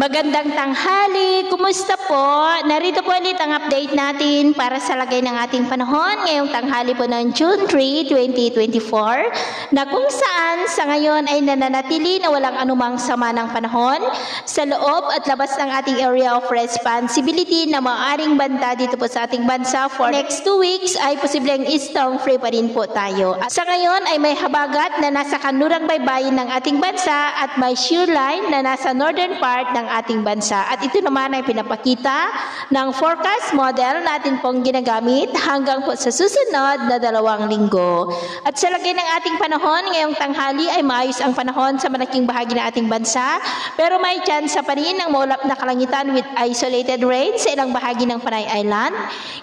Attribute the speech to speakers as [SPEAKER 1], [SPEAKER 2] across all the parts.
[SPEAKER 1] Magandang tanghali, kumusta po? Narito po ulit ang update natin para sa lagay ng ating panahon ngayong tanghali po ng June 3, 2024 na kung saan sa ngayon ay nananatili na walang anumang sama ng panahon sa loob at labas ng ating area of responsibility na maaaring banta dito po sa ating bansa for next 2 weeks ay posibleng storm free pa rin po tayo. At sa ngayon ay may habagat na nasa kanlurang baybayin ng ating bansa at may shear line na nasa northern part ng ating bansa. At ito naman ay pinapakita ng forecast model natin pong ginagamit hanggang po sa susunod na 2 linggo. At sa lagay ng ating panahon, ngayong tanghali ay maayos ang panahon sa malaking bahagi ng ating bansa, pero may tsansa pa rin ng maulap na kalangitan with isolated rain sa ilang bahagi ng Panay Island,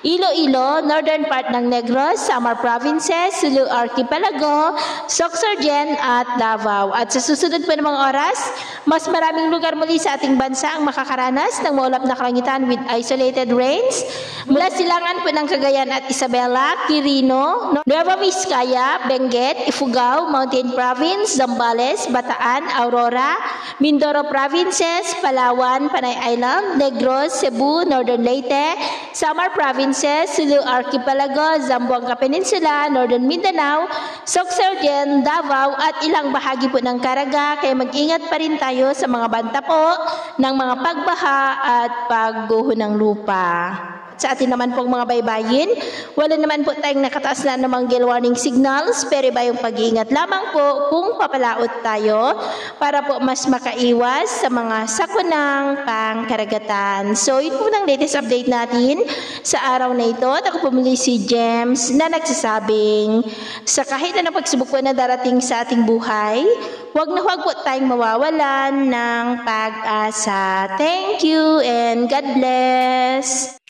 [SPEAKER 1] Iloilo, northern part ng Negros, Samar Provinces, Sulu Archipelago, Sorsogon at Davao. At sa susunod po ng mga oras, mas maraming lugar muli sa ating bansa ang makakaranas ng maulap na kalangitan with isolated rains mula silangan po ng Cagayan at Isabela, Quirino, Nueva Vizcaya, Benguet, Ifugao, Mountain Province, Zambales, Bataan, Aurora, Mindoro Provinces, Palawan, Panay Island, Negros, Cebu, Northern Leyte, Samar Provinces, Sulu Archipelago, Zamboanga Peninsula, Northern Mindanao, Sorsogon, Davao at ilang bahagi po ng Caraga. Kaya mag-ingat pa rin tayo sa mga banta po ng mga pagbaha at pagguho ng lupa. Sa atin naman pong mga baybayin, wala naman po tayong nakataas na namang gale warning signals, pero iba yung pag-iingat lamang po kung papalaot tayo para po mas makaiwas sa mga sakunang pangkaragatan. So, yun po ng latest update natin sa araw na ito. At ako po muli si James na nagsasabing sa kahit na pagsubok po na darating sa ating buhay, huwag na huwag po tayong mawawalan ng pag-asa. Thank you and God bless!